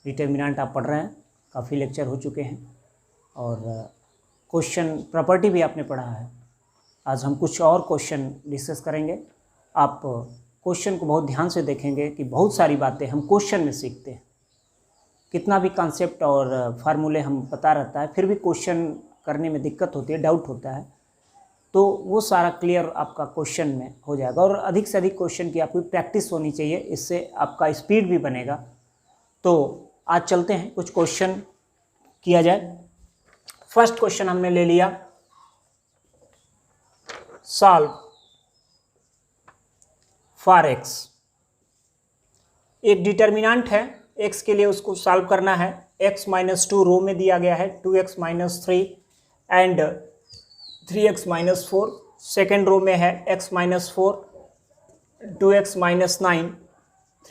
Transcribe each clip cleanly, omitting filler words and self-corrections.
Determinant आप पढ़ रहे हैं, काफ़ी लेक्चर हो चुके हैं और क्वेश्चन प्रॉपर्टी भी आपने पढ़ा है। आज हम कुछ और क्वेश्चन डिस्कस करेंगे। आप क्वेश्चन को बहुत ध्यान से देखेंगे कि बहुत सारी बातें हम क्वेश्चन में सीखते हैं। कितना भी कॉन्सेप्ट और फार्मूले हम पता रहता है, फिर भी क्वेश्चन करने में दिक्कत होती है, डाउट होता है, तो वो सारा क्लियर आपका क्वेश्चन में हो जाएगा। और अधिक से अधिक क्वेश्चन की आपकी प्रैक्टिस होनी चाहिए, इससे आपका स्पीड भी बनेगा। तो आज चलते हैं, कुछ क्वेश्चन किया जाए। फर्स्ट क्वेश्चन हमने ले लिया, सॉल्व फॉर एक्स। एक डिटर्मिनेंट है x के लिए, उसको सॉल्व करना है। x माइनस 2 रो में दिया गया है, 2x minus 3 and 3x minus 4। Second row में है x minus 4, 2x minus 9,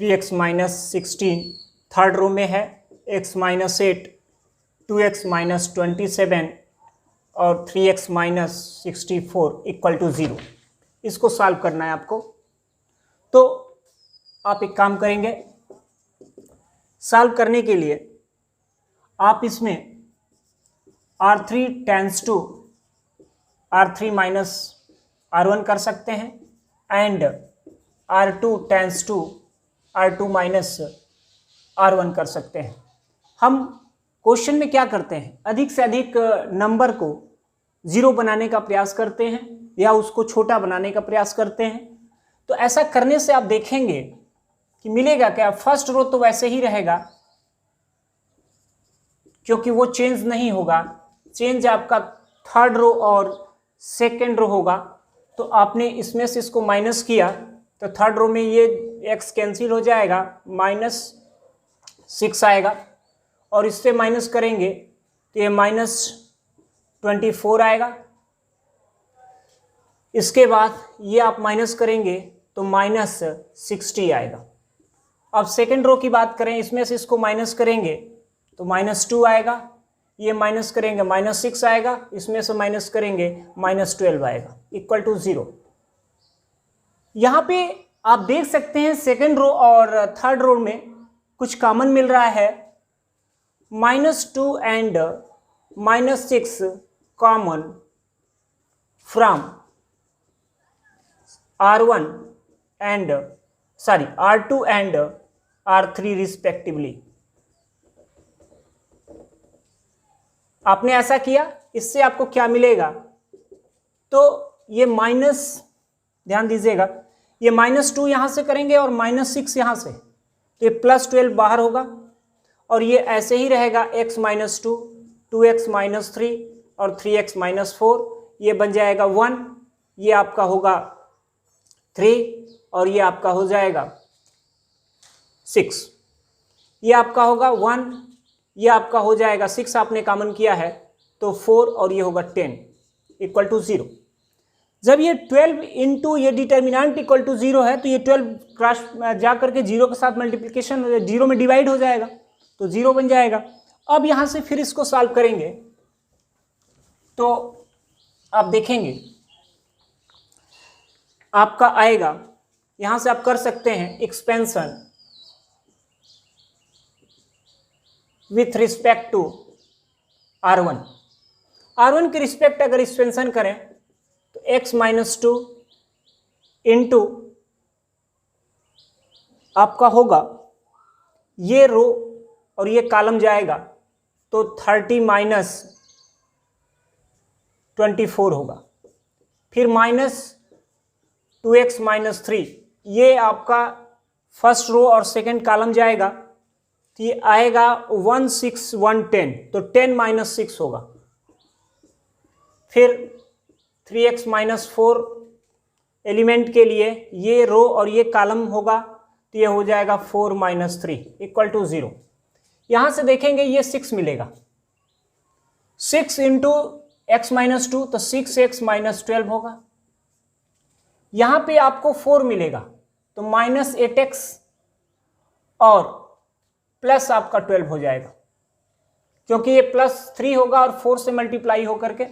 3x minus 16। Third row में है x माइनस 8, 2x माइनस 27 और 3x माइनस 64 इक्वल टू 0। इसको सॉल्व करना है आपको। तो आप एक काम करेंगे, सॉल्व करने के लिए आप इसमें R3 tense to R3 minus R1 कर सकते हैं and R2 tends to R2 minus R1 कर सकते हैं। हम क्वेश्चन में क्या करते हैं, अधिक से अधिक नंबर को जीरो बनाने का प्रयास करते हैं या उसको छोटा बनाने का प्रयास करते हैं। तो ऐसा करने से आप देखेंगे कि मिलेगा क्या। फर्स्ट रो तो वैसे ही रहेगा क्योंकि वो चेंज नहीं होगा, चेंज आपका थर्ड रो और सेकेंड रो होगा। तो आपने इसमें से इसको माइनस किया तो थर्ड रो में ये x कैंसिल हो जाएगा, माइनस 6 आएगा और इससे माइनस करेंगे तो ये माइनस 24 आएगा। इसके बाद ये आप माइनस करेंगे तो माइनस 60 आएगा। अब सेकेंड रो की बात करें, इसमें से इसको माइनस करेंगे तो माइनस 2 आएगा, ये माइनस करेंगे माइनस 6 आएगा, इसमें से माइनस करेंगे माइनस 12 आएगा इक्वल टू 0। यहाँ पे आप देख सकते हैं सेकेंड रो और थर्ड रो में कुछ कॉमन मिल रहा है। -2 and -6 common from R2 and R3 respectively. आपने ऐसा किया, इससे आपको क्या मिलेगा, तो ये माइनस, ध्यान दीजिएगा, ये -2 यहां से करेंगे और -6 यहां से, तो ये +12 बाहर होगा और ये ऐसे ही रहेगा x माइनस 2, 2x माइनस 3 और 3x माइनस 4। ये बन जाएगा 1, ये आपका होगा 3 और ये आपका हो जाएगा 6। ये आपका होगा 1, ये आपका हो जाएगा 6, आपने कॉमन किया है तो 4 और ये होगा 10 इक्वल टू 0। जब ये 12 इंटू ये डिटर्मिनेंट इक्वल टू 0 है तो ये 12 क्रॉस जा करके 0 के साथ मल्टीप्लिकेशन 0 में डिवाइड हो जाएगा तो 0 बन जाएगा। अब यहां से फिर इसको सॉल्व करेंगे तो आप देखेंगे आपका आएगा, यहां से आप कर सकते हैं expansion with respect to R1 के रिस्पेक्ट अगर एक्सपेंशन करें तो x माइनस 2 इंटू आपका होगा ये रो और ये कॉलम जाएगा तो 30 माइनस 24 होगा। फिर -2x माइनस 3, ये आपका फर्स्ट रो और सेकंड कॉलम जाएगा तो ये आएगा 16110, तो 10 माइनस 6 होगा। फिर 3x माइनस 4 एलिमेंट के लिए ये रो और ये कॉलम होगा तो ये हो जाएगा 4 माइनस 3 इक्वल टू 0। यहां से देखेंगे ये 6 मिलेगा, 6 इंटू x माइनस 2 तो 6x माइनस 12 होगा। यहां पे आपको 4 मिलेगा तो -8x और प्लस आपका 12 हो जाएगा क्योंकि ये +3 होगा और 4 से मल्टीप्लाई होकर के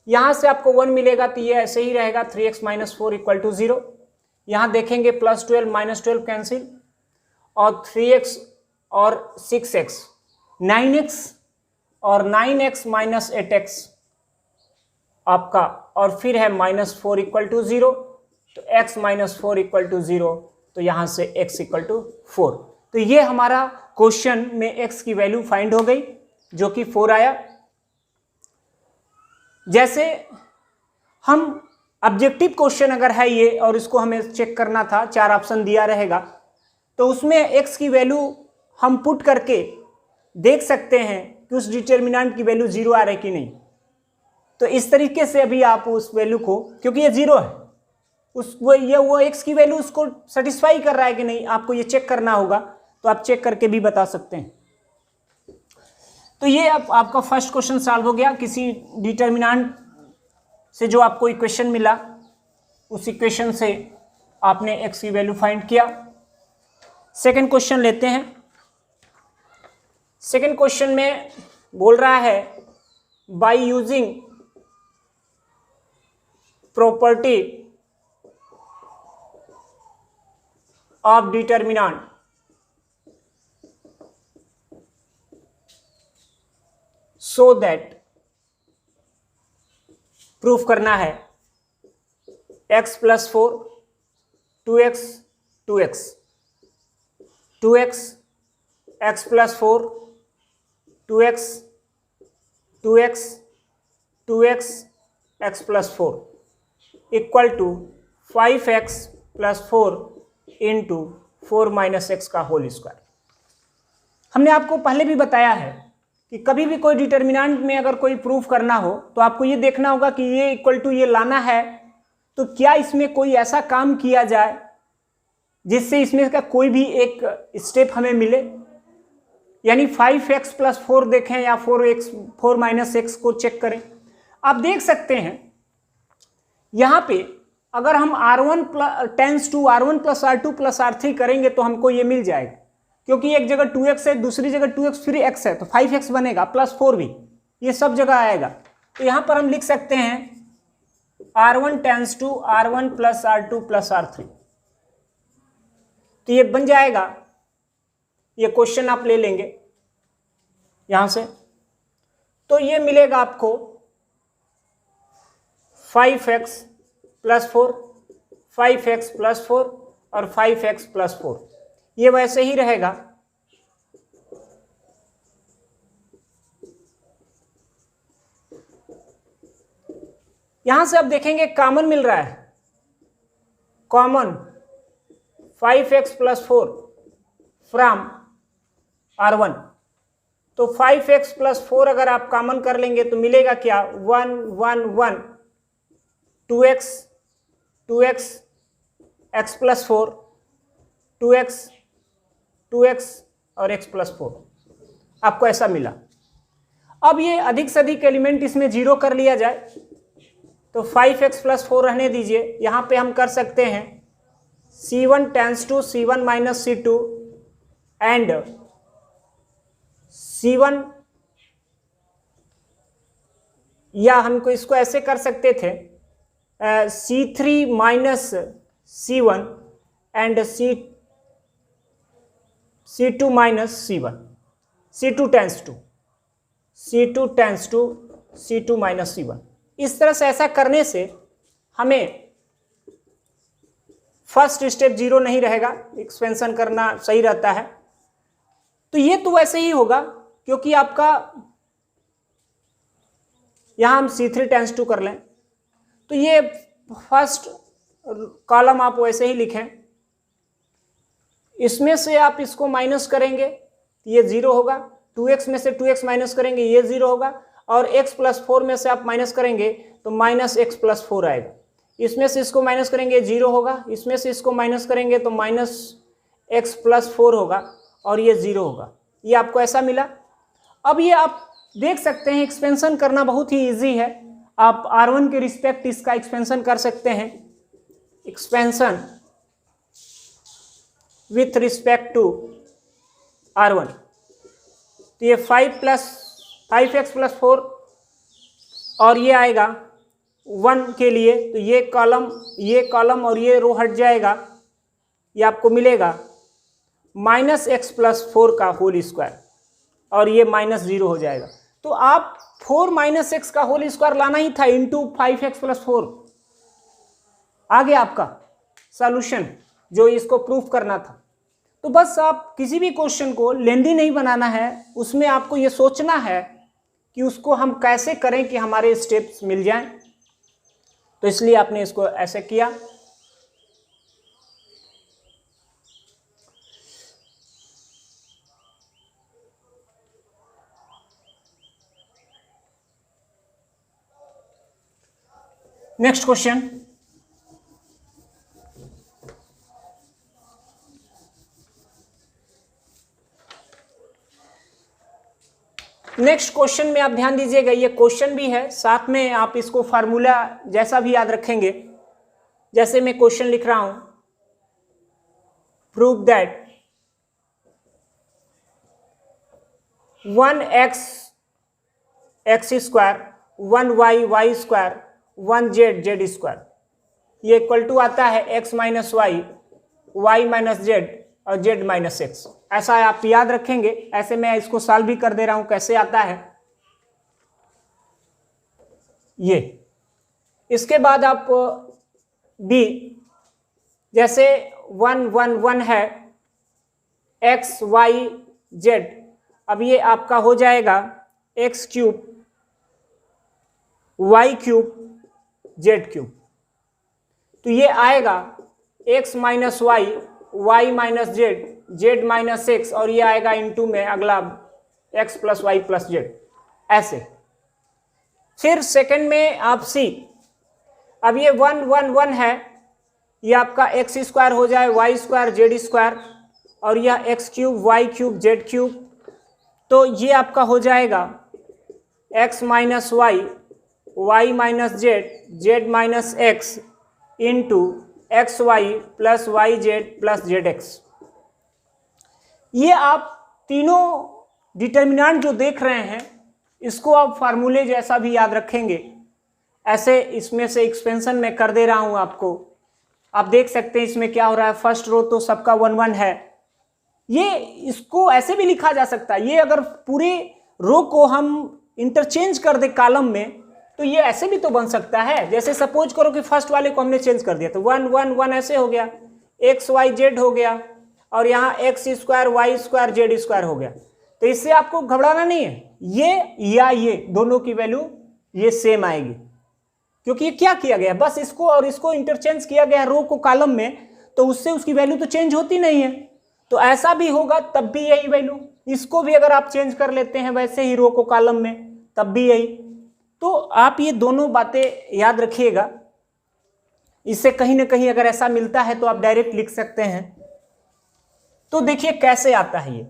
यहां से आपको 1 मिलेगा तो ये ऐसे ही रहेगा 3x माइनस 4 इक्वल टू 0। यहां देखेंगे +12 -12 कैंसिल और 3x और 6x, 9x और 9x माइनस 8x आपका, और फिर है -4 इक्वल टू 0, तो x माइनस 4 इक्वल टू 0, तो यहाँ से x इक्वल टू 4। तो ये हमारा क्वेश्चन में x की वैल्यू फाइंड हो गई जो कि 4 आया। जैसे हम ऑब्जेक्टिव क्वेश्चन अगर है ये और इसको हमें चेक करना था, 4 ऑप्शन दिया रहेगा, तो उसमें x की वैल्यू हम पुट करके देख सकते हैं कि उस डिटर्मिनेंट की वैल्यू 0 आ रही है कि नहीं। तो इस तरीके से अभी आप उस वैल्यू को, क्योंकि ये 0 है, वो x की वैल्यू उसको सेटिस्फाई कर रहा है कि नहीं, आपको ये चेक करना होगा। तो आप चेक करके भी बता सकते हैं। तो ये अब आपका फर्स्ट क्वेश्चन सॉल्व हो गया। किसी डिटर्मिनेंट से जो आपको इक्वेशन मिला, उस इक्वेशन से आपने x की वैल्यू फाइंड किया। सेकंड क्वेश्चन लेते हैं। सेकंड क्वेश्चन में बोल रहा है by using property of determinant so that, proof करना है x plus 4, 2x 2x, 2x x plus 4, 2x 2x 2x x plus 4 equal to 5x plus 4 into 4 minus x का whole square. हमने आपको पहले भी बताया है कि कभी भी कोई डिटर्मिनेंट में अगर कोई प्रूफ करना हो तो आपको ये देखना होगा कि ये इक्वल टू ये लाना है, तो क्या इसमें कोई ऐसा काम किया जाए जिससे इसमें का कोई भी एक स्टेप हमें मिले। यानी 5x प्लस 4 देखें या 4 माइनस एक्स को चेक करें। आप देख सकते हैं यहाँ पे अगर हम R1 tends to R1 plus R2 plus R3 करेंगे तो हमको ये मिल जाएगा, क्योंकि एक जगह 2x है, दूसरी जगह 2x फिर x है, तो 5x बनेगा प्लस 4 भी, ये सब जगह आएगा। तो यहाँ पर हम लिख सकते हैं R1 tends to R1 plus R2 plus R3, तो ये बन जाएगा। ये क्वेश्चन आप ले लेंगे यहां से, तो ये मिलेगा आपको 5x प्लस 4, 5x प्लस 4 और 5x प्लस 4, ये वैसे ही रहेगा। यहां से आप देखेंगे कॉमन मिल रहा है, common 5x plus 4 from R1, तो 5x प्लस 4 अगर आप कॉमन कर लेंगे तो मिलेगा क्या, 1 1 1, 2x 2x x plus 4, 2x 2x और x प्लस 4, आपको ऐसा मिला। अब ये अधिक से अधिक एलिमेंट इसमें 0 कर लिया जाए, तो 5x प्लस 4 रहने दीजिए। यहाँ पे हम कर सकते हैं C1 tends to C1 minus C2 and C1, या हमको इसको ऐसे कर सकते थे C3 minus C1 and C2 minus C1, C2 tends to C2 minus C1। इस तरह से ऐसा करने से हमें फर्स्ट स्टेप 0 नहीं रहेगा, एक्सपेंशन करना सही रहता है। तो ये तो वैसे ही होगा, क्योंकि आपका यहां हम C3 टेंस टू कर लें, तो ये फर्स्ट कॉलम आप वैसे ही लिखें। इसमें से आप इसको माइनस करेंगे तो ये 0 होगा, 2x में से 2x माइनस करेंगे ये 0 होगा, और x प्लस 4 में से आप माइनस करेंगे तो माइनस x प्लस 4 आएगा। इसमें से इसको माइनस करेंगे 0 होगा, इसमें से इसको माइनस करेंगे तो माइनस x प्लस 4 होगा और ये 0 होगा। ये आपको ऐसा मिला। अब ये आप देख सकते हैं एक्सपेंशन करना बहुत ही इजी है। आप R1 के रिस्पेक्ट इसका एक्सपेंशन कर सकते हैं। Expansion with respect to R1, तो ये 5x प्लस 4 और ये आएगा 1 के लिए, तो ये कॉलम और ये रो हट जाएगा, ये आपको मिलेगा माइनस एक्स प्लस 4 का होल स्क्वायर, और ये -0 हो जाएगा। तो आप 4 माइनस एक्स का होल स्क्वायर लाना ही था इंटू 5x प्लस 4। आ गया आपका सॉल्यूशन जो इसको प्रूफ करना था। तो बस आप किसी भी क्वेश्चन को लेंदी नहीं बनाना है, उसमें आपको ये सोचना है कि उसको हम कैसे करें कि हमारे स्टेप्स मिल जाएं। तो इसलिए आपने इसको ऐसे किया। नेक्स्ट क्वेश्चन, नेक्स्ट क्वेश्चन में आप ध्यान दीजिएगा, ये क्वेश्चन भी है, साथ में आप इसको फार्मूला जैसा भी याद रखेंगे। जैसे मैं क्वेश्चन लिख रहा हूं, prove that 1x x square, 1y y square, 1z z square, ये इक्वल टू आता है x minus y, y minus z और z माइनस एक्स। ऐसा आप याद रखेंगे। ऐसे मैं इसको सॉल्व भी कर दे रहा हूं, कैसे आता है ये। इसके बाद आप b, जैसे 1 1 1 है, x y z, अब ये आपका हो जाएगा x cube y cube z cube. तो ये आएगा x minus y, y minus z, z minus x, और ये आएगा इनटू में अगला x plus y plus z, ऐसे। फिर सेकंड में आप सी, अब ये 1 1 1 है, ये आपका एक्स स्क्वायर हो जाए वाई स्क्वायर जेड स्क्वायर, और यह x cube y cube z cube. तो ये आपका हो जाएगा x minus y, y minus z, z minus x into x y plus y z plus z x. ये आप तीनों डिटर्मिनेंट जो देख रहे हैं, इसको आप फार्मूले जैसा भी याद रखेंगे। ऐसे इसमें से एक्सपेंशन में कर दे रहा हूं आपको। आप देख सकते हैं इसमें क्या हो रहा है। फर्स्ट रो तो सबका 1 1 है, ये इसको ऐसे भी लिखा जा सकता है। ये अगर पूरे रो को हम इंटरचेंज कर दे कॉलम में, तो ये ऐसे भी तो बन सकता है। जैसे सपोज करो कि फर्स्ट वाले को हमने चेंज कर दिया, तो 1 1 1 ऐसे हो गया, एक्स वाई जेड हो गया, और यहाँ x square y square z square हो गया। तो इससे आपको घबराना नहीं है, ये या ये दोनों की वैल्यू ये सेम आएगी, क्योंकि ये क्या किया गया, बस इसको और इसको इंटरचेंज किया गया रो को कॉलम में, तो उससे उसकी वैल्यू तो चेंज होती नहीं है। तो ऐसा भी होगा तब भी यही वैल्यू, इसको भी अगर आप चेंज कर लेते हैं वैसे ही रो को कॉलम में, तब भी यही। तो आप ये दोनों बातें याद रखिएगा। इससे कहीं ना कहीं अगर ऐसा मिलता है तो आप डायरेक्ट लिख सकते हैं। तो देखिए कैसे आता है ये,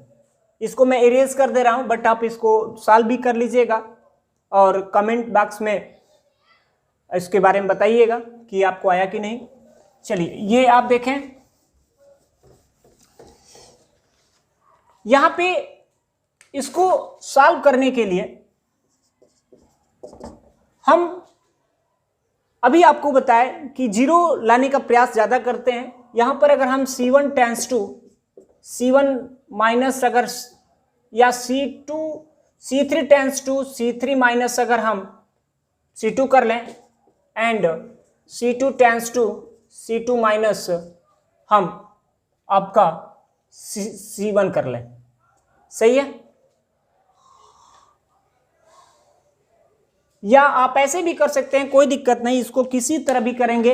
इसको मैं इरेज कर दे रहा हूं, बट आप इसको सॉल्व भी कर लीजिएगा और कमेंट बॉक्स में इसके बारे में बताइएगा कि आपको आया कि नहीं। चलिए ये आप देखें, यहां पे इसको सॉल्व करने के लिए हम अभी आपको बताएं कि जीरो लाने का प्रयास ज्यादा करते हैं। यहां पर अगर हम C1 tends to C1 minus अगर, या C3 tense to C3 minus अगर हम C2 कर लें, and C2 tends to C2 minus हम आपका C1 कर लें, सही है। या आप ऐसे भी कर सकते हैं, कोई दिक्कत नहीं, इसको किसी तरह भी करेंगे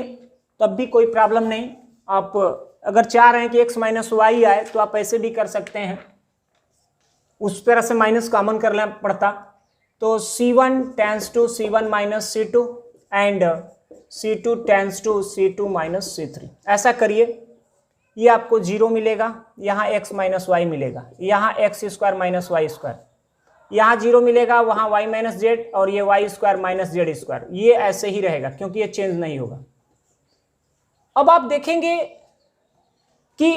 तब भी कोई प्रॉब्लम नहीं। आप अगर चाह रहे हैं कि x माइनस वाई आए तो आप ऐसे भी कर सकते हैं, उस तरह से माइनस कॉमन करना पड़ता। तो C1 tends to C1 minus C2 and C2 tends to C2 minus C3, ऐसा करिए। ये आपको 0 मिलेगा, यहाँ x माइनस वाई मिलेगा, यहाँ x square minus y square, यहाँ 0 मिलेगा, वहाँ y माइनस जेड, और ये y square minus z square. ये ऐसे ही रहेगा क्योंकि ये चेंज नहीं होगा। अब आप देखेंगे कि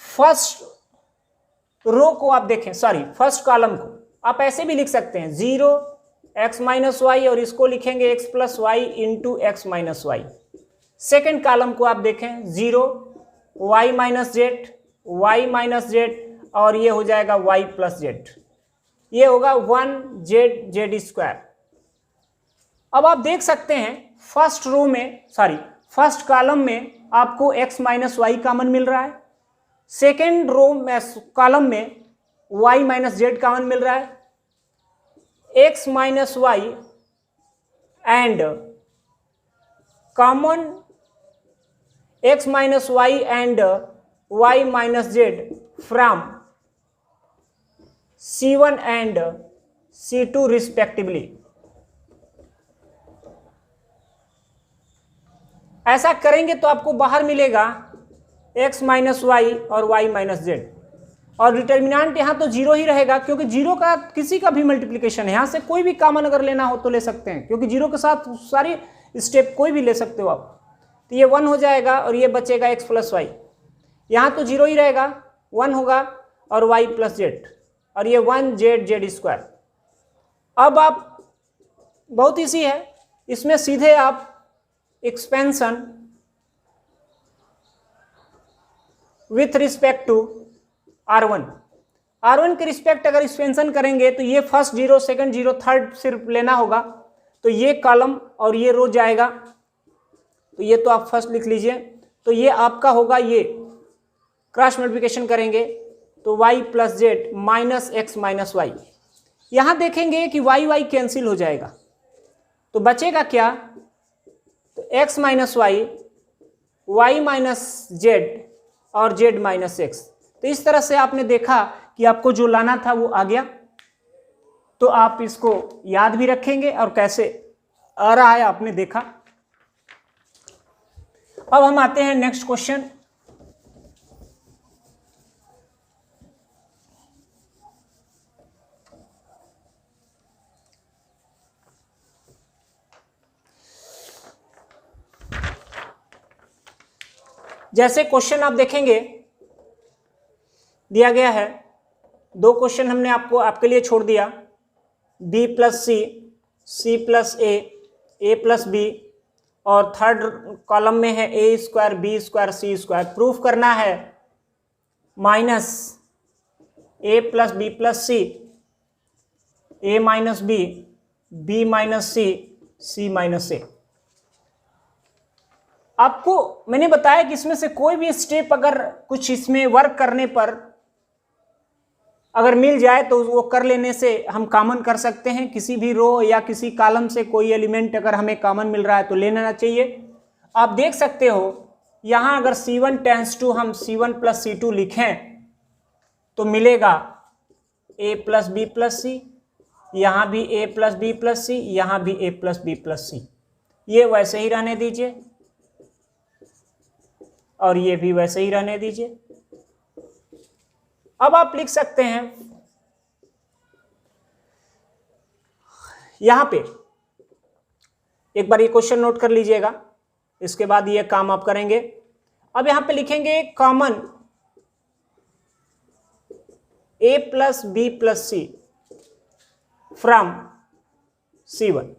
फर्स्ट रो को आप देखें, सॉरी फर्स्ट कॉलम को आप ऐसे भी लिख सकते हैं, 0 x माइनस वाई, और इसको लिखेंगे x plus y into x minus y. Second column को आप देखें, 0 y minus z y minus z, और ये हो जाएगा वाई प्लस जेड। ये होगा 1z जेड स्क्वायर। अब आप देख सकते हैं फर्स्ट कॉलम में आपको x माइनस वाई कॉमन मिल रहा है, सेकेंड रो में कॉलम में y माइनस जेड कॉमन मिल रहा है, x minus y and common x minus y and y minus z from C1 and C2 respectively. ऐसा करेंगे तो आपको बाहर मिलेगा x माइनस वाई और y माइनस जेड, और डिटर्मिनेंट यहाँ तो जीरो ही रहेगा क्योंकि जीरो का किसी का भी मल्टीप्लिकेशन है, यहाँ से कोई भी कॉमन अगर लेना हो तो ले सकते हैं, क्योंकि जीरो के साथ सारी स्टेप कोई भी ले सकते हो आप। तो ये 1 हो जाएगा और ये बचेगा x प्लस वाई, यहाँ तो जीरो ही रहेगा, 1 होगा और y प्लस जेड, और ये 1z जेड स्क्वायर। अब आप बहुत ईजी है, इसमें सीधे आप expansion with respect to R1 के रिस्पेक्ट अगर एक्सपेंशन करेंगे तो ये first zero, second zero, third सिर्फ लेना होगा, तो ये कॉलम और ये रो जाएगा, तो ये तो आप फर्स्ट लिख लीजिए। तो ये आपका होगा, ये क्रॉस मल्टीप्लिकेशन करेंगे तो y plus z minus x minus y. यहाँ देखेंगे कि y कैंसिल हो जाएगा, तो बचेगा क्या, तो x minus y minus z और z माइनस एक्स। तो इस तरह से आपने देखा कि आपको जो लाना था वो आ गया, तो आप इसको याद भी रखेंगे और कैसे आ रहा है आपने देखा। अब हम आते हैं नेक्स्ट क्वेश्चन। जैसे क्वेश्चन आप देखेंगे दिया गया है, दो क्वेश्चन हमने आपके लिए छोड़ दिया, b प्लस सी, सी प्लस ए प्लस बी, और थर्ड कॉलम में है a square B square C square. Proof करना है minus a plus B plus C, a minus B, B minus C, C minus A. आपको मैंने बताया कि इसमें से कोई भी स्टेप अगर कुछ इसमें वर्क करने पर अगर मिल जाए तो वो कर लेने से हम कॉमन कर सकते हैं, किसी भी रो या किसी कॉलम से कोई एलिमेंट अगर हमें कॉमन मिल रहा है तो ले लेना चाहिए। आप देख सकते हो यहाँ अगर C1 टेंस टू हम C1 प्लस C2 लिखें तो मिलेगा a प्लस बी प्लस सी, यहाँ भी a प्लस बी प्लस सी, यहाँ भी a प्लस बी प्लस सी। ये वैसे ही रहने दीजिए और ये भी वैसे ही रहने दीजिए। अब आप लिख सकते हैं यहां पे, एक बार ये क्वेश्चन नोट कर लीजिएगा, इसके बाद ये काम आप करेंगे। अब यहां पे लिखेंगे common a plus B plus c from C1।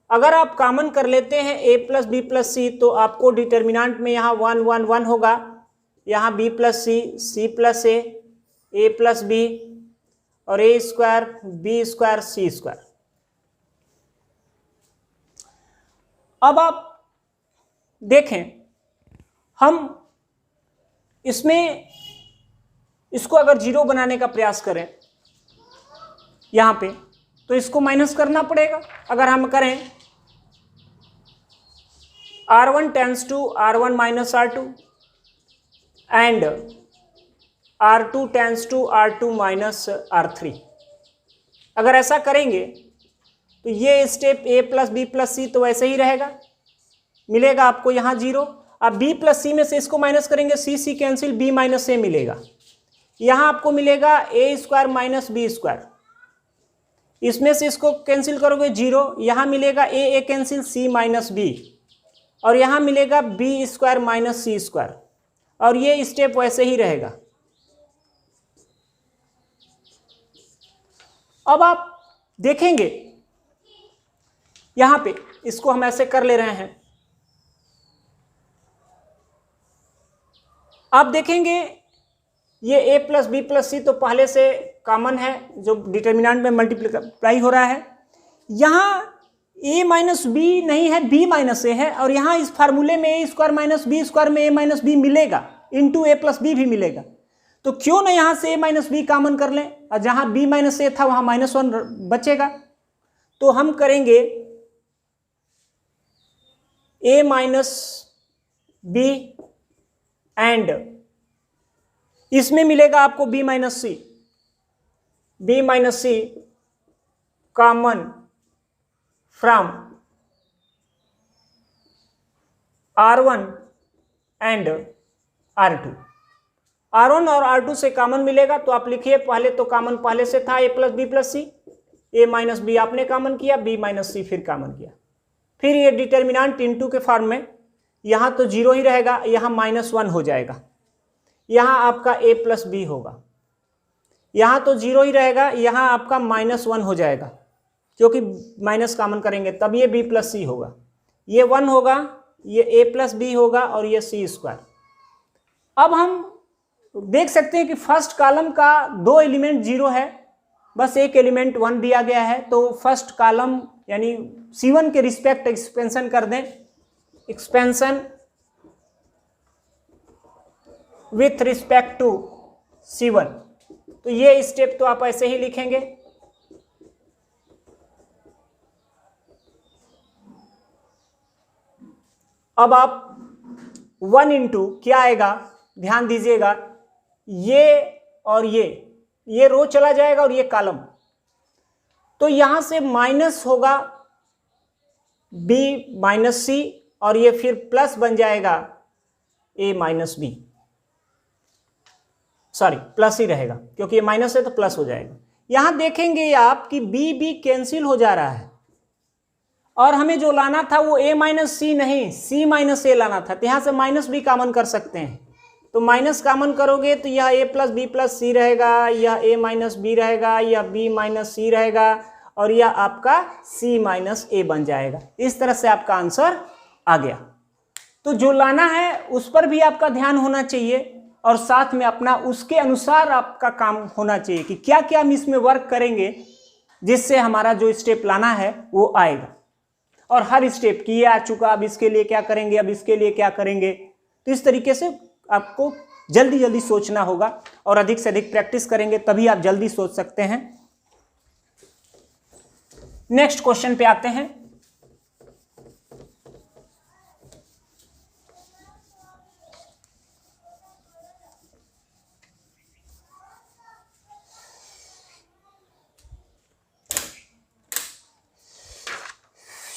अगर आप कॉमन कर लेते हैं a प्लस बी प्लस सी तो आपको डिटर्मिनेंट में यहाँ 1 1 1 होगा, यहाँ b प्लस सी, सी प्लस ए प्लस बी, और a square B square C square. अब आप देखें, हम इसमें इसको अगर जीरो बनाने का प्रयास करें यहाँ पे तो इसको माइनस करना पड़ेगा। अगर हम करें R1 tends to R1 minus R2 and R2 tends to R2 minus R3, अगर ऐसा करेंगे तो ये step a plus B plus सी तो वैसे ही रहेगा, मिलेगा आपको यहाँ जीरो। अब b प्लस सी में से इसको माइनस करेंगे, c cancel, b minus a मिलेगा, यहाँ आपको मिलेगा a square minus b square, इसमें से इसको कैंसिल करोगे जीरो, यहाँ मिलेगा a cancel, c minus b, और यहाँ मिलेगा b square minus c square, और ये स्टेप वैसे ही रहेगा। अब आप देखेंगे यहाँ पे इसको हम ऐसे कर ले रहे हैं, आप देखेंगे ये ए प्लस बी प्लस सी तो पहले से कॉमन है जो डिटर्मिनेंट में मल्टीप्लाई हो रहा है। यहाँ ए माइनस बी नहीं है, बी माइनस ए है, और यहाँ इस फार्मूले में ए स्क्वायर माइनस बी स्क्वायर में ए माइनस बी मिलेगा, इंटू ए प्लस बी भी मिलेगा। तो क्यों ना यहाँ से ए माइनस बी कॉमन कर लें, और जहाँ बी माइनस ए था वहाँ -1 बचेगा। तो हम करेंगे ए माइनस बी एंड इसमें मिलेगा आपको b minus c common from R1 and R2। R1 और R2 से कॉमन मिलेगा तो आप लिखिए, पहले तो कॉमन पहले से था ए प्लस बी प्लस सी, ए माइनस बी आपने कॉमन किया, बी माइनस सी फिर कॉमन किया, फिर ये डिटर्मिनेंट इनटू के फॉर्म में, यहाँ तो 0 ही रहेगा, यहाँ -1 हो जाएगा, यहाँ आपका ए प्लस बी होगा, यहाँ तो 0 ही रहेगा, यहाँ आपका -1 हो जाएगा क्योंकि माइनस कॉमन करेंगे, तब ये बी प्लस सी होगा, ये 1 होगा, ये ए प्लस बी होगा और ये सी स्क्वायर। अब हम देख सकते हैं कि फर्स्ट कॉलम का 2 एलिमेंट 0 है, बस एक एलिमेंट 1 दिया गया है, तो फर्स्ट कॉलम यानी C1 के रिस्पेक्ट एक्सपेंशन कर दें, expansion with respect to C1। तो ये स्टेप तो आप ऐसे ही लिखेंगे, अब आप 1 इंटू क्या आएगा, ध्यान दीजिएगा, ये और ये रो चला जाएगा और ये कॉलम, तो यहां से माइनस होगा b माइनस सी और ये फिर प्लस बन जाएगा a minus B, sorry plus ही रहेगा क्योंकि ये माइनस है तो प्लस हो जाएगा। यहां देखेंगे आप कि b कैंसिल हो जा रहा है और हमें जो लाना था वो a माइनस सी नहीं c माइनस ए लाना था, तो यहां से माइनस भी कॉमन कर सकते हैं, तो माइनस कॉमन करोगे तो यह a प्लस बी प्लस सी रहेगा, यह a माइनस बी रहेगा, यह b माइनस सी रहेगा और यह आपका c माइनस ए बन जाएगा। इस तरह से आपका आंसर आ गया। तो जो लाना है उस पर भी आपका ध्यान होना चाहिए और साथ में अपना उसके अनुसार आपका काम होना चाहिए कि क्या क्या हम इसमें वर्क करेंगे जिससे हमारा जो स्टेप लाना है वो आएगा। और हर स्टेप की ये आ चुका, अब इसके लिए क्या करेंगे, अब इसके लिए क्या करेंगे, तो इस तरीके से आपको जल्दी जल्दी सोचना होगा और अधिक से अधिक प्रैक्टिस करेंगे तभी आप जल्दी सोच सकते हैं। नेक्स्ट क्वेश्चन पे आते हैं।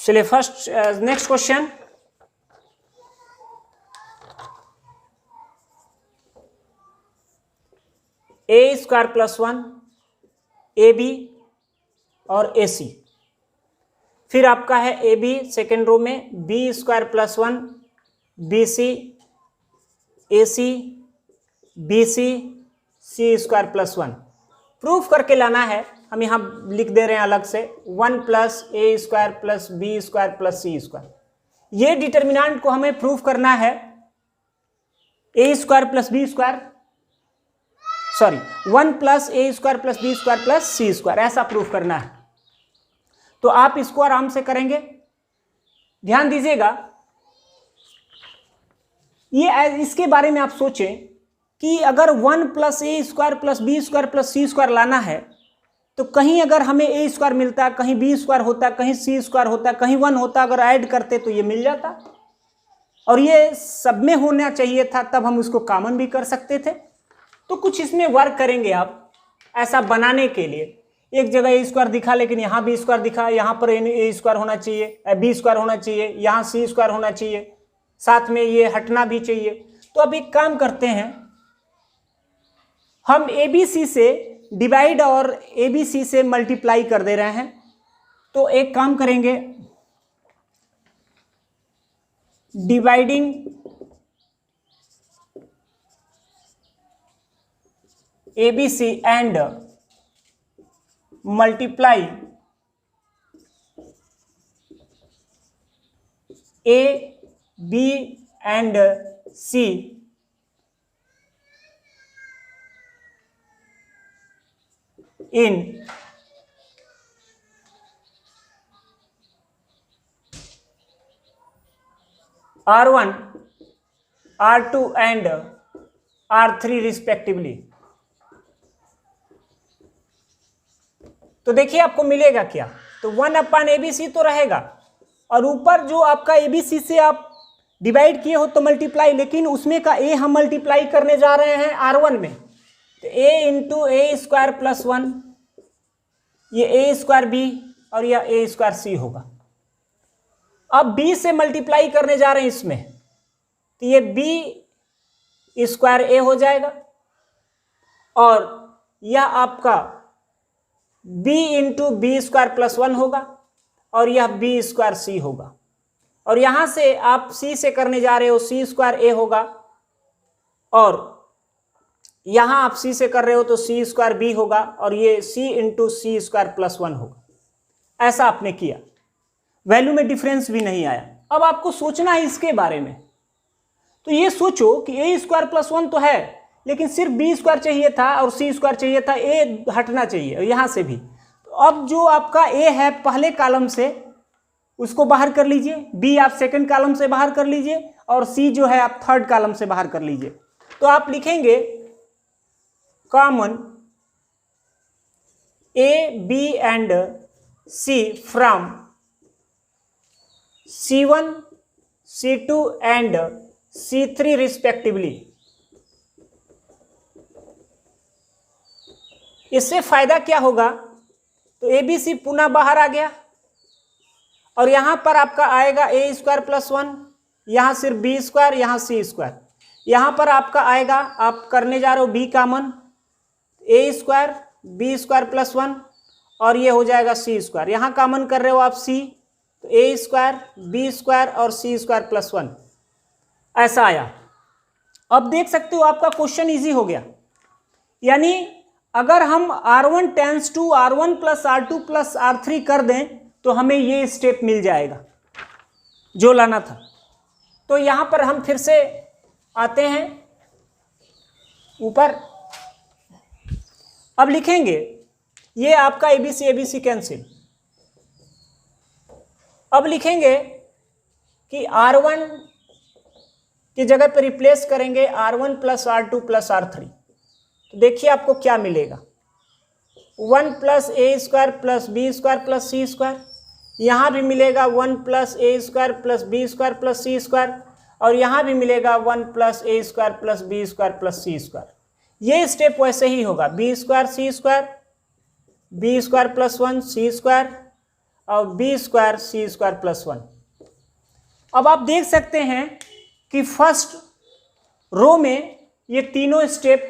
चलिए first next question, a square plus 1 a b और ए सी, फिर आपका है ए बी सेकेंड रो में B square plus 1 B C A C B C C square plus 1 proof करके लाना है। हम यहाँ लिख दे रहे हैं अलग से 1 plus A square plus B square plus C square, ये डिटर्मिनेंट को हमें प्रूफ करना है A square plus B square, sorry 1 plus A square plus B square plus C square, ऐसा प्रूफ करना है। तो आप इसको आराम से करेंगे, ध्यान दीजिएगा, ये इसके बारे में आप सोचें कि अगर 1 plus A square plus B square plus C square लाना है तो कहीं अगर हमें ए स्क्वायर मिलता, कहीं बी स्क्वायर होता, कहीं सी स्क्वायर होता, कहीं 1 होता, अगर ऐड करते तो ये मिल जाता और ये सब में होना चाहिए था, तब हम उसको कॉमन भी कर सकते थे। तो कुछ इसमें वर्क करेंगे आप ऐसा बनाने के लिए, एक जगह ए स्क्वायर दिखा लेकिन यहाँ बी स्क्वायर दिखा, यहाँ पर ए स्क्वायर होना चाहिए, बी स्क्वायर होना चाहिए, यहाँ सी स्क्वायर होना चाहिए, साथ में ये हटना भी चाहिए। तो अब एक काम करते हैं, हम ए बी सी से डिवाइड और ए बी सी से मल्टीप्लाई कर दे रहे हैं। तो एक काम करेंगे, dividing a b c and multiply a b and c in R1, R2 and R3 respectively. तो देखिए आपको मिलेगा क्या, तो 1/ABC तो रहेगा, और ऊपर जो आपका ABC से आप डिवाइड किए हो तो मल्टीप्लाई, लेकिन उसमें का A हम मल्टीप्लाई करने जा रहे हैं R1 में, तो A into A square plus 1, ये A स्क्वायर B और यह A स्क्वायर C होगा। अब B से मल्टीप्लाई करने जा रहे हैं इसमें, तो ये B स्क्वायर A हो जाएगा, और यह आपका B into B square plus 1 होगा, और यह B स्क्वायर C होगा, और यहां से आप C से करने जा रहे हो C स्क्वायर A होगा, और यहां आप C से कर रहे हो तो C स्क्वायर B होगा, और ये C into C square plus 1 होगा। ऐसा आपने किया, वैल्यू में डिफरेंस भी नहीं आया। अब आपको सोचना है इसके बारे में, तो ये सोचो कि A स्क्वायर प्लस 1 तो है, लेकिन सिर्फ B स्क्वायर चाहिए था और C स्क्वायर चाहिए था, A हटना चाहिए यहां से भी। तो अब जो आपका A है पहले कॉलम से उसको बाहर कर लीजिए, B आप सेकंड कॉलम से बाहर कर लीजिए, और C जो है आप थर्ड कॉलम से बाहर कर लीजिए। तो आप लिखेंगे common A, B and C from C1, C2 and C3 respectively. इससे फायदा क्या होगा, तो ABC पुनः बाहर आ गया, और यहां पर आपका आएगा A स्क्वायर प्लस 1, यहां सिर्फ B स्क्वायर, यहां C स्क्वायर, यहां पर आपका आएगा, आप करने जा रहे हो B common, A square B square plus 1, और ये हो जाएगा C स्क्वायर, यहां कॉमन कर रहे हो आप C, तो A स्क्वायर B स्क्वायर और C स्क्वायर प्लस 1 ऐसा आया। अब देख सकते हो आपका क्वेश्चन इजी हो गया, यानी अगर हम R1 tends to R1 plus R2 plus R3 कर दें तो हमें ये स्टेप मिल जाएगा जो लाना था। तो यहां पर हम फिर से आते हैं ऊपर, अब लिखेंगे ये आपका ABC कैंसिल। अब लिखेंगे कि R1 की जगह पर रिप्लेस करेंगे R1 plus R2 plus R3, तो देखिए आपको क्या मिलेगा, 1 plus A square plus B square plus C square, यहाँ भी मिलेगा 1 plus A square plus B square plus C square, और यहाँ भी मिलेगा 1 plus A square plus B square plus C square. ये स्टेप वैसे ही होगा, B square C square, B square plus 1 C square, और B square C square plus 1। अब आप देख सकते हैं कि फर्स्ट रो में ये तीनों स्टेप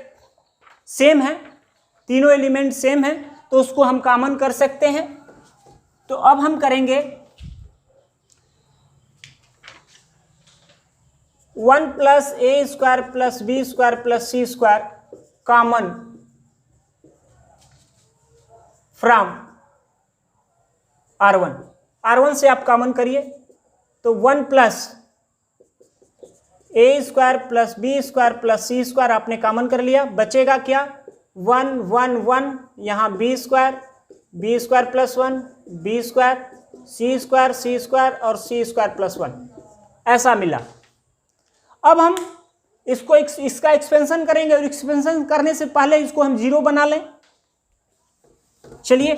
सेम है, तीनों एलिमेंट सेम है, तो उसको हम कॉमन कर सकते हैं। तो अब हम करेंगे 1 plus A square plus B square plus C square common from R1 से आप कॉमन करिए, तो 1 plus A square plus B square plus C square आपने कॉमन कर लिया, बचेगा क्या, 1 1 1, यहाँ B square plus 1 B square C square और C स्क्वायर प्लस 1 ऐसा मिला। अब हम इसको इसका एक्सपेंशन करेंगे, और एक्सपेंशन करने से पहले इसको हम 0 बना लें। चलिए,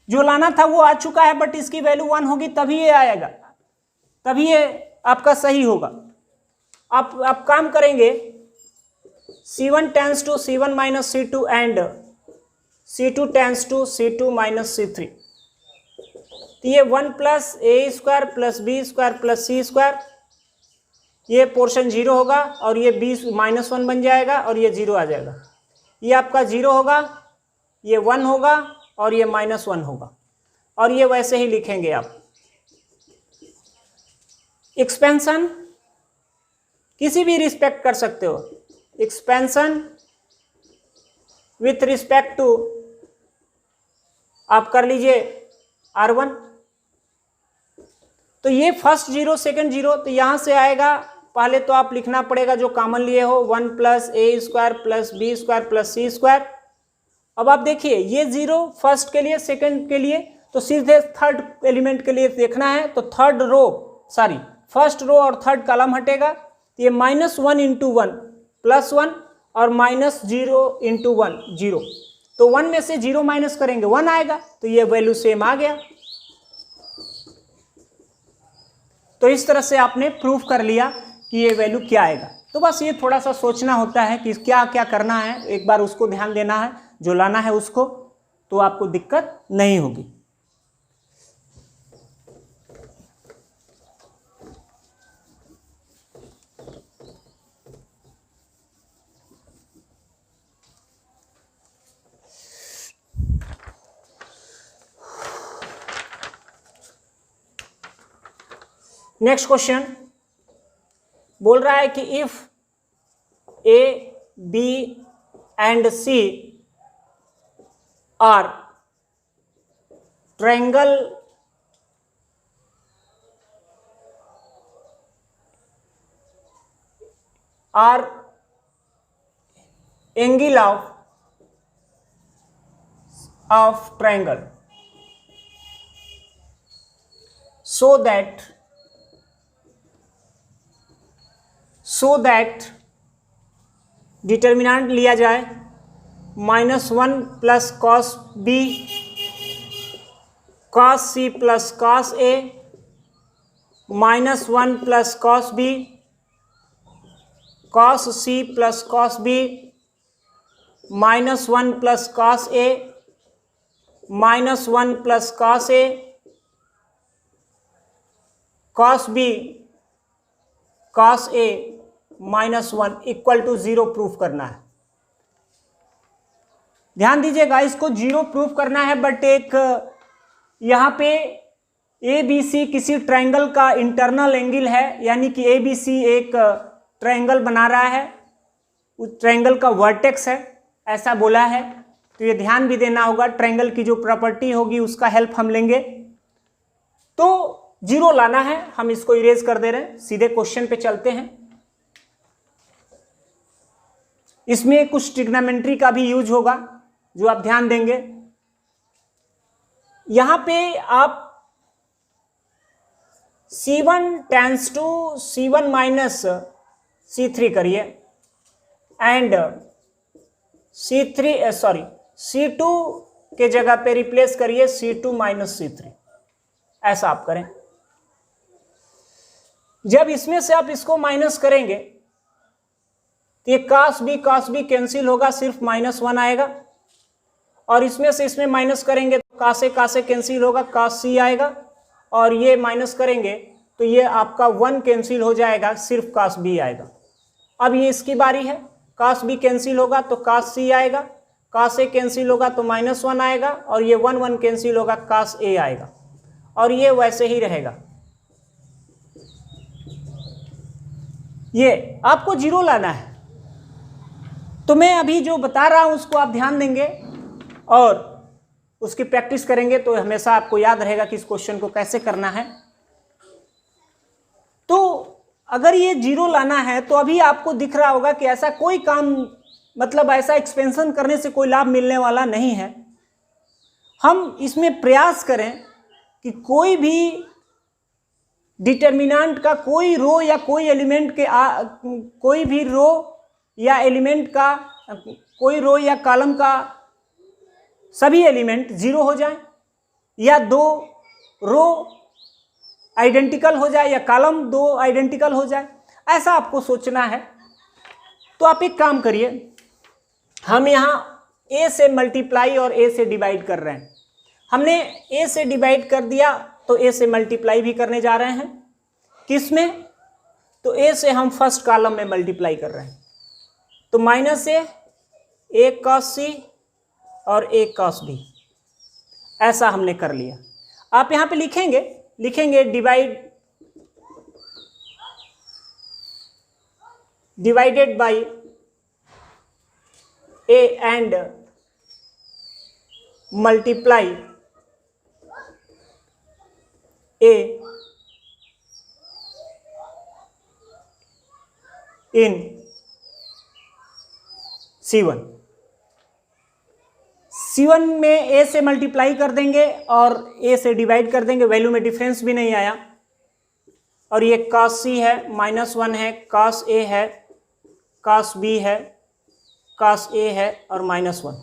जो लाना था वो आ चुका है, बट इसकी वैल्यू 1 होगी तभी ये आएगा, तभी ये आपका सही होगा। आप काम करेंगे C1 tends to C1 minus C2 and C2 tends to C2 minus C3, तो ये 1 plus A square plus B square plus C square, ये पोर्शन 0 होगा, और ये B माइनस 1 बन जाएगा, और ये 0 आ जाएगा, ये आपका 0 होगा, ये 1 होगा, और ये माइनस 1 होगा, और ये वैसे ही लिखेंगे आप। एक्सपेंशन किसी भी रिस्पेक्ट कर सकते हो, एक्सपेंशन विथ रिस्पेक्ट टू आप कर लीजिए R1, तो ये फर्स्ट 0 सेकंड 0, तो यहां से आएगा, पहले तो आप लिखना पड़ेगा जो कॉमन लिए हो, 1 plus A square plus B square plus C square, अब आप देखिए ये 0 फर्स्ट के लिए, सेकंड के लिए, तो सीधे थर्ड एलिमेंट के लिए देखना है, तो third row sorry first row और थर्ड कॉलम हटेगा, तो ये -1 इंटू 1 +1 और -0 इंटू 1 0, तो 1 में से 0 माइनस करेंगे 1 आएगा, तो ये वैल्यू सेम आ गया। तो इस तरह से आपने प्रूफ कर लिया कि ये वैल्यू क्या आएगा। तो बस ये थोड़ा सा सोचना होता है कि क्या क्या करना है, एक बार उसको ध्यान देना है, जो लाना है उसको, तो आपको दिक्कत नहीं होगी। नेक्स्ट क्वेश्चन बोल रहा है कि if a b and c are triangle are angle of triangle so that determinant लिया जाए -1 plus cos b cos c plus cos a -1 plus cos b cos c plus cos b -1 plus cos a -1 plus cos a cos b cos a -1 equal to 0 proof करना है। ध्यान दीजिएगा, इसको 0 proof करना है, but एक यहाँ पे ए बी सी किसी ट्रायंगल का इंटरनल एंगल है, यानी कि ए बी सी एक ट्रायंगल बना रहा है, उस ट्रायंगल का वर्टेक्स है, ऐसा बोला है। तो ये ध्यान भी देना होगा, ट्रायंगल की जो प्रॉपर्टी होगी उसका हेल्प हम लेंगे। तो 0 लाना है, हम इसको इरेज कर दे रहे हैं, सीधे क्वेश्चन पे चलते हैं। इसमें कुछ ट्रिग्नोमेट्री का भी यूज होगा जो आप ध्यान देंगे। यहां पे आप C1 tends to C1 minus C3 करिए एंड C2 के जगह पे रिप्लेस करिए C2 माइनस C3, ऐसा आप करें। जब इसमें से आप इसको माइनस करेंगे तो ये cos b कैंसिल होगा, सिर्फ -1 आएगा, और इसमें से इसमें माइनस करेंगे तो cos a कैंसिल होगा, cos c आएगा, और ये माइनस करेंगे तो ये आपका 1 कैंसिल हो जाएगा, सिर्फ cos b आएगा। अब ये इसकी बारी है, cos b कैंसिल होगा तो cos c आएगा, cos a कैंसिल होगा तो -1 आएगा, और ये 1 कैंसिल होगा, cos a आएगा, और ये वैसे ही रहेगा। ये आपको 0 लाना है। तो मैं अभी जो बता रहा हूं उसको आप ध्यान देंगे और उसकी प्रैक्टिस करेंगे तो हमेशा आपको याद रहेगा कि इस क्वेश्चन को कैसे करना है। तो अगर ये 0 लाना है तो अभी आपको दिख रहा होगा कि ऐसा कोई काम, मतलब ऐसा एक्सपेंशन करने से कोई लाभ मिलने वाला नहीं है। हम इसमें प्रयास करें कि कोई भी डिटर्मिनेंट का कोई रो या कोई एलिमेंट के कोई भी रो या एलिमेंट का कोई रो या कॉलम का सभी एलिमेंट 0 हो जाए, या 2 रो आइडेंटिकल हो जाए, या कॉलम 2 आइडेंटिकल हो जाए, ऐसा आपको सोचना है। तो आप एक काम करिए, हम यहाँ a से मल्टीप्लाई और a से डिवाइड कर रहे हैं। हमने a से डिवाइड कर दिया तो a से मल्टीप्लाई भी करने जा रहे हैं। किस में? तो a से हम फर्स्ट कॉलम में मल्टीप्लाई कर रहे हैं, तो -a cos c और a cos b, ऐसा हमने कर लिया। आप यहां पे लिखेंगे divided by a and multiply a in C1। C1 में A से मल्टीप्लाई कर देंगे और A से डिवाइड कर देंगे, वैल्यू में डिफरेंस भी नहीं आया। और ये cos C है, -1 है, cos A है, cos B है, cos A है और -1।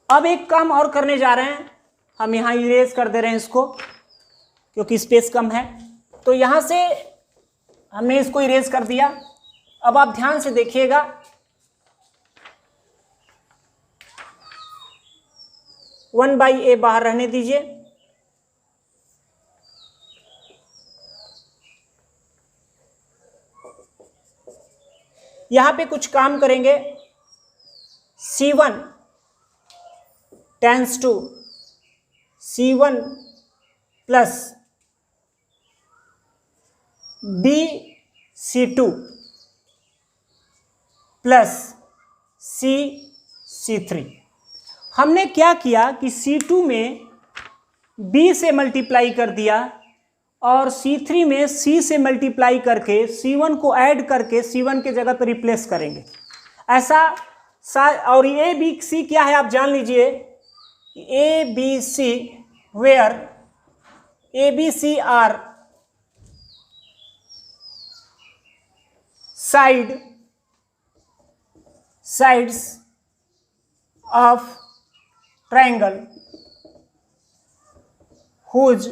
अब एक काम और करने जा रहे हैं, हम यहाँ इरेज कर दे रहे हैं इसको क्योंकि स्पेस कम है। तो यहाँ से हमने इसको इरेज कर दिया। अब आप ध्यान से देखिएगा, वन बाई ए बाहर रहने दीजिए। यहां पे कुछ काम करेंगे। C1 tends to C1 plus BC2 plus C3। हमने क्या किया कि C2 में B से मल्टीप्लाई कर दिया और C3 में C से मल्टीप्लाई करके C1 को ऐड करके C1 के जगह पर रिप्लेस करेंगे। ऐसा और ए बी सी क्या है आप जान लीजिए, a b c where a b c are sides of triangle whose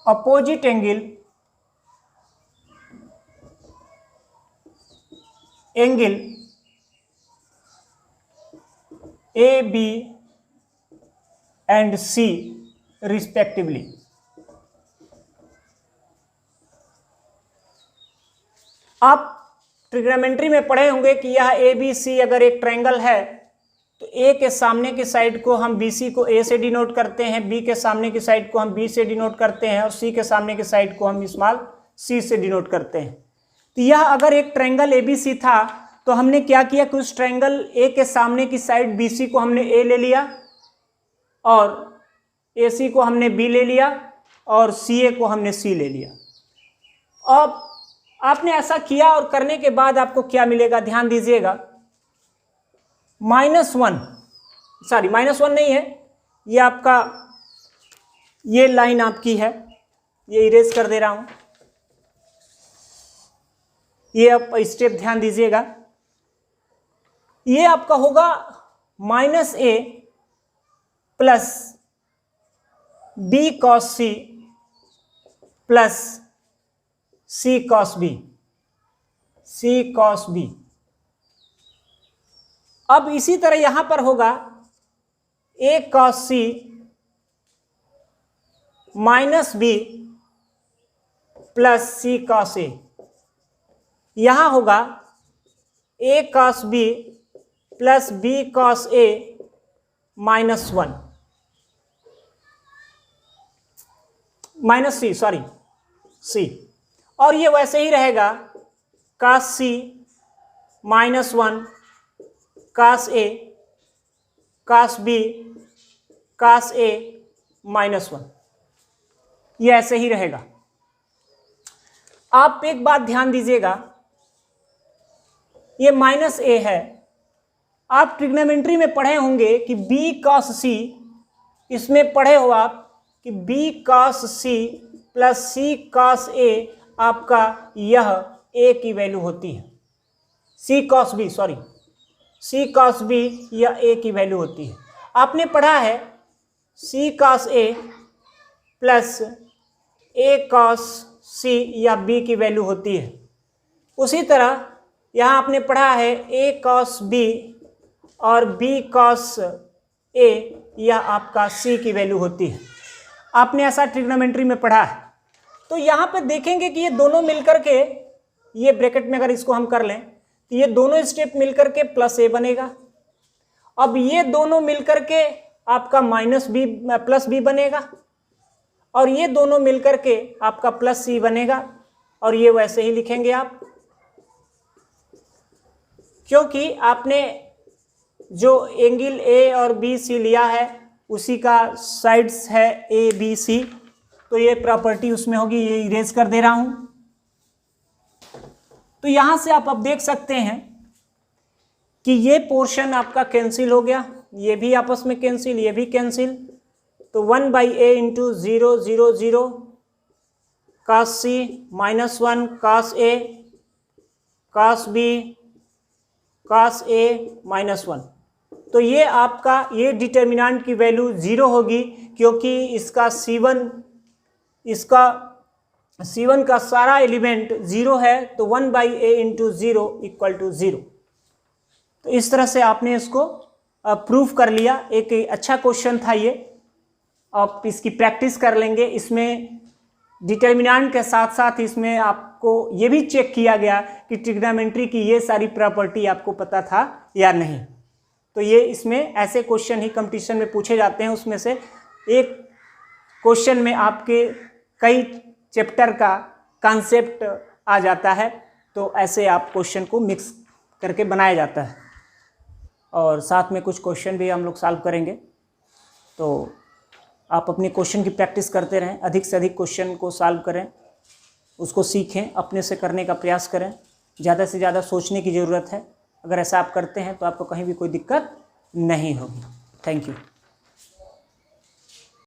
opposite angle A, B and C respectively। आप ट्रिग्नोमेट्री में पढ़े होंगे कि यह ए बी सी अगर एक ट्रायंगल है तो ए के सामने की साइड को हम बी सी को ए से डिनोट करते हैं, बी के सामने की साइड को हम बी से डिनोट करते हैं और सी के सामने की साइड को हम स्मॉल सी से डिनोट करते हैं। तो यह अगर एक ट्रायंगल ए बी सी था तो हमने क्या किया कि उस ट्रायंगल ए के सामने की साइड बी सी को हमने ए ले लिया और ए सी को हमने बी ले लिया और सी ए को हमने सी ले लिया। अब आपने ऐसा किया और करने के बाद आपको क्या मिलेगा, ध्यान दीजिएगा। -1 नहीं है, ये आपका ये लाइन आपकी है, ये इरेज कर दे रहा हूं। ये आप स्टेप ध्यान दीजिएगा, ये आपका होगा -a plus b cos c plus c cos b। अब इसी तरह यहां पर होगा a cos c minus b plus c cos a। यहां होगा a cos b plus b cos a -1 c। और ये वैसे ही रहेगा cos c -1 cos a cos b cos a -1, ये ऐसे ही रहेगा। आप एक बात ध्यान दीजिएगा, ये -a है। आप ट्रिग्नोमेट्री में पढ़े होंगे कि b cos c, इसमें पढ़े हो आप कि b cos c plus c cos a आपका यह a की वैल्यू होती है। c cos b यह a की वैल्यू होती है। आपने पढ़ा है c cos a plus a cos c या b की वैल्यू होती है। उसी तरह यहाँ आपने पढ़ा है a cos b और b cos a यह आपका c की वैल्यू होती है। आपने ऐसा ट्रिग्नोमेट्री में पढ़ा है। तो यहाँ पे देखेंगे कि ये दोनों मिलकर के, ये ब्रैकेट में अगर इसको हम कर लें तो ये दोनों स्टेप मिलकर के प्लस a बनेगा। अब ये दोनों मिलकर के आपका प्लस b बनेगा और ये दोनों मिलकर के आपका प्लस c बनेगा। और ये वैसे ही लिखेंगे आप, क्योंकि आपने जो एंगल a और b c लिया है उसी का साइड्स है a b c, तो ये प्रॉपर्टी उसमें होगी। ये इरेज कर दे रहा हूं। तो यहां से आप अब देख सकते हैं कि ये पोर्शन आपका कैंसिल हो गया, ये भी आपस में कैंसिल, ये भी कैंसिल, तो 1/a into 0 0 0 cos c -1 cos a cos b cos a -1। तो ये आपका ये डिटर्मिनेंट की वैल्यू 0 होगी, क्योंकि इसका C1 का सारा एलिमेंट 0 है, तो 1/a इंटू 0 इक्वल टू 0। तो इस तरह से आपने इसको प्रूफ कर लिया। एक अच्छा क्वेश्चन था ये, आप इसकी प्रैक्टिस कर लेंगे। इसमें डिटर्मिनेंट के साथ साथ इसमें आपको ये भी चेक किया गया कि ट्रिग्नोमेट्री की ये सारी प्रॉपर्टी आपको पता था या नहीं। तो ये इसमें ऐसे क्वेश्चन ही कंपटीशन में पूछे जाते हैं, उसमें से एक क्वेश्चन में आपके कई चैप्टर का कॉन्सेप्ट आ जाता है, तो ऐसे आप क्वेश्चन को मिक्स करके बनाया जाता है। और साथ में कुछ क्वेश्चन भी हम लोग सॉल्व करेंगे। तो आप अपने क्वेश्चन की प्रैक्टिस करते रहें, अधिक से अधिक क्वेश्चन को सॉल्व करें, उसको सीखें, अपने से करने का प्रयास करें। ज़्यादा से ज़्यादा सोचने की ज़रूरत है। अगर ऐसा आप करते हैं तो आपको कहीं भी कोई दिक्कत नहीं होगी। Thank you.